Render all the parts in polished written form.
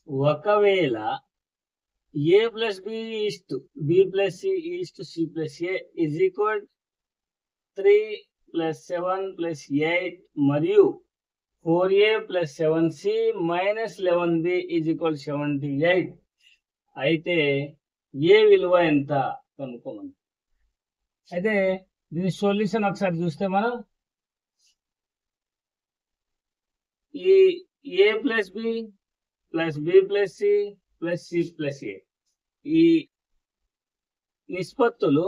ఒకవేళ a plus b is to b plus c is to c plus a is equal 3 plus 7 plus 8 మరియు 4a plus 7c minus 11b is equal 78 అయితే a విలువ ఎంత కనుక్కోమని. అయితే దీని solution ఒకసారి చూస్తే మనం ఈ a plus b plus b plus c plus c plus a ఈ నిష్పత్తులు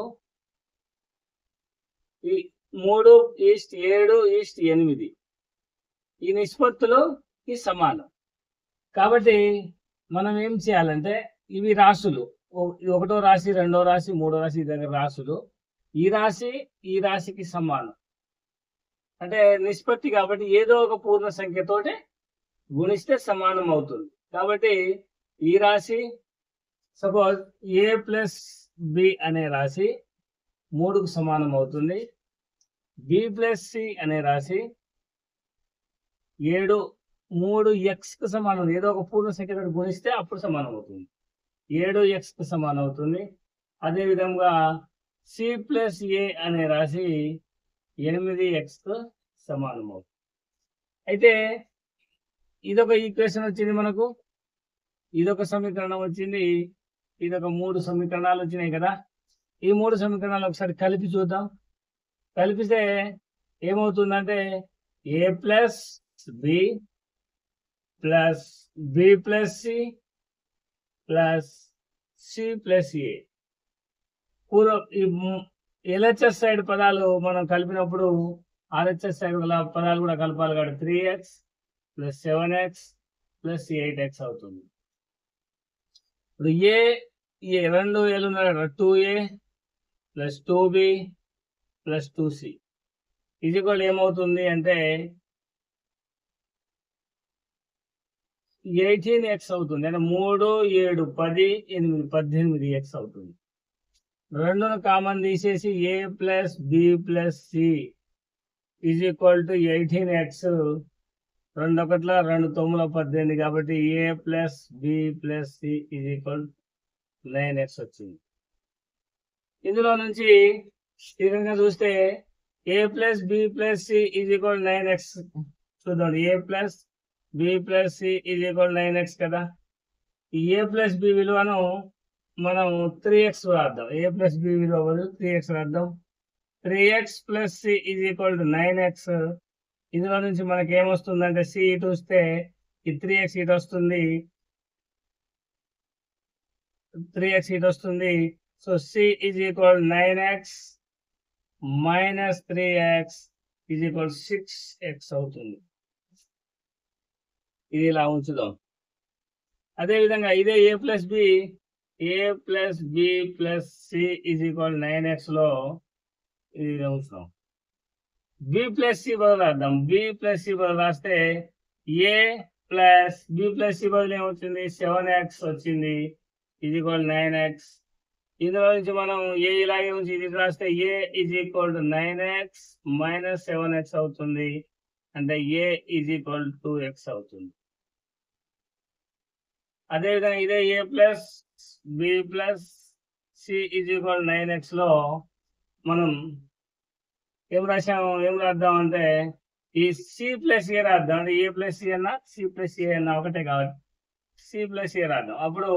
ఈ 3:7:8 ఈ నిష్పత్తులుకి సమానం. కాబట్టి మనం ఏం చేయాలంటే ఇవి రాశులు, ఒకటో రాశి, రెండో రాశి, మూడో రాశి దగ్గర రాశులు, ఈ రాశి ఈ రాశికి సమానం అంటే నిష్పత్తి. కాబట్టి ఏదో ఒక పూర్ణ సంఖ్యతోటి గుణిస్తే సమానం అవుతుంది. కాబట్టి ఈ రాశి సపోజ్ a ప్లస్ b అనే రాశి 3కు సమానం అవుతుంది. b ప్లస్ c అనే రాశి 3x సమానం. ఏదో ఒక పూర్ణ సంఖ్యతో గుణిస్తే అప్పుడు సమానం అవుతుంది. 7x సమానం అవుతుంది. అదేవిధంగా c ప్లస్ a అనే రాశి 8x సమానం అవుతుంది. అయితే ఇదొక ఈక్వేషన్ వచ్చింది మనకు, ఇదొక సమీకరణం వచ్చింది, ఇదొక 3 సమీకరణాలు వచ్చినాయి కదా. ఈ 3 సమీకరణాలు ఒకసారి కలిపి చూద్దాం. కలిపితే ఏమవుతుందంటే a plus b plus b plus c plus c plus a. పూర్వ ఈ LHS సైడ్ పదాలు మనం కలిపినప్పుడు RHS సైడ్ పదాలు కూడా కలపాలి కాబట్టి 3x plus 7x plus 8x అవుతుంది. ఇప్పుడు ఈ 2 ఏళ్ళు ఉన్నాయి కదా, 2a plus 2b plus 2c ఇది కూడా ఏమవుతుంది అంటే 18x అవుతుంది. అంటే 3, 7, 10, 8, 18x అవుతుంది. 2ను కామన్ తీసేసి a plus b plus c is equal to 18x. 2 1 2 9 18 కాబట్టి a plus b plus c is equal 9x వచ్చింది. ఇందులో నుంచి ఈ విధంగా చూస్తే a plus b plus c is equal 9x చూద్దాం. a plus b plus c is equal 9x కదా. ఈ a ప్లస్ b విలువను మనం 3x రాద్దాం. a ప్లస్ b విలువ 3x రాద్దాం. 3x plus c is equal to 9x. ఇందులో నుంచి మనకి ఏమొస్తుందంటే c ఇటు వస్తే ఈ 3x ఇటు వస్తుంది, 3x ఇటు వస్తుంది. So c is equal 9x minus 3x is equal 6x అవుతుంది. ఇది ఇలా ఉంచుదాం. అదేవిధంగా ఇదే a plus b plus c is equal 9x లో ఇది ఉంచుదాం. b ప్లస్ c బదులు రాద్దాం. b ప్లస్ c బదులు రాస్తే a plus b plus c బదులు ఏమొచ్చింది 7x వచ్చింది ఈజ్ ఈక్వల్ 9x. ఇందులో నుంచి మనం a ఇలాగే ఉంచి ఇది రాస్తే a is equal to 9x minus 7x అవుతుంది. అంటే a ఈజ్ ఈక్వల్ 2x అవుతుంది. అదేవిధంగా ఇదే a plus b plus c is equal 9x లో మనం ఏం రాద్దాం అంటే ఈ c ప్లస్ a రాద్దాం. అంటే a ప్లస్ c అన్నా c ప్లస్ a అన్నా ఒకటే కాబట్టి c ప్లస్ a రాద్దాం. అప్పుడు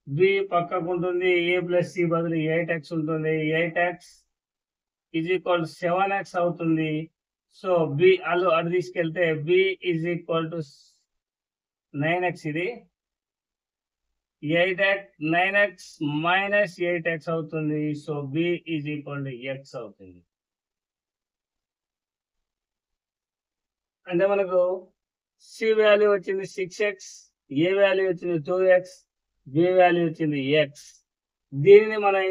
b పక్కకు ఉంటుంది, a ప్లస్ c బదులు 8x ఉంటుంది. 8x ఈజ్ ఈక్వల్ 7x అవుతుంది. సో b అటు తీసుకెళ్తే b is equal to 9x. ఇది 9x మైనస్ 8x అవుతుంది. So b is equal to x అవుతుంది. అంటే మనకు c వాల్యూ వచ్చింది 6x, a వాల్యూ వచ్చింది 2x, b వాల్యూ వచ్చింది x. దీనిని మనం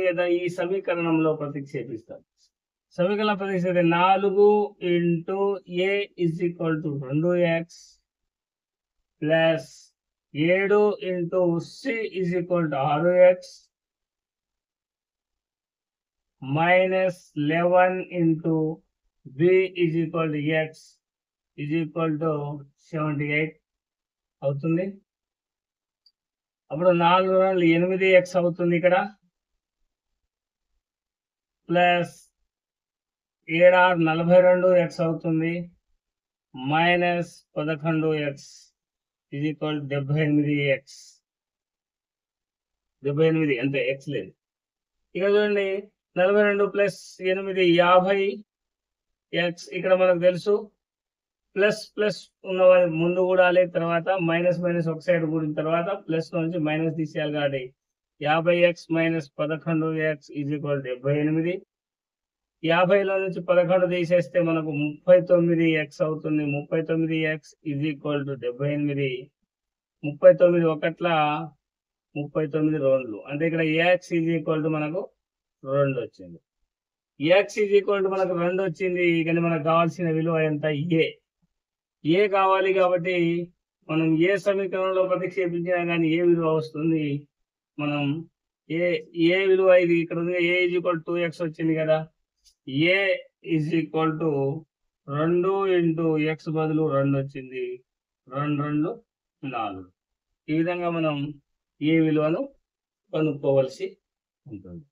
ఈ సమీకరణంలో ప్రతిక్షేపిస్తాం. సమీకరణంలో ప్రతిక్షేపిస్తే 4 into a is equal to 2x plus 7 into c is equal to 6x minus 11 into b is equal to x is equal to 78 అవుతుంది. అప్పుడు 4 8x అవుతుంది ఇక్కడ, ప్లస్ 7 42x అవుతుంది, minus 11x is equal 78x. 78 అంతే, x లేదు. ఇక చూడండి 42 plus 8 50x. ఇక్కడ మనకు తెలుసు ప్లస్ ప్లస్ ఉన్న ముందు కూడాలి, తర్వాత మైనస్ మైనస్ ఒక సైడ్ కూడిన తర్వాత ప్లస్ నుంచి మైనస్ తీసేయాలి కాబట్టి 50x minus 11x is equal 78. 50లో నుంచి 11 తీసేస్తే మనకు 39x అవుతుంది. 39x is equal to 78. 39 ఒకట్ల 39 2 అంటే ఇక్కడ x ఈజ్ ఈక్వల్ టు మనకు 2 వచ్చింది. x ఈజ్ ఈక్వల్ టు మనకు 2 వచ్చింది. కానీ మనకు కావాల్సిన విలువ ఎంత? ఏ కావాలి కాబట్టి మనం ఏ సమీకరణంలో ప్రతిక్షేపించినా కానీ ఏ విలువ వస్తుంది. మనం ఏ విలువ ఇది ఇక్కడ ఉంది, a ఈజ్ ఈక్వల్ 2x వచ్చింది కదా, a is equal to 2 into x బదులు 2 వచ్చింది. 2 2 4. ఈ విధంగా మనం ఏ విలువను కనుక్కోవలసి ఉంటుంది.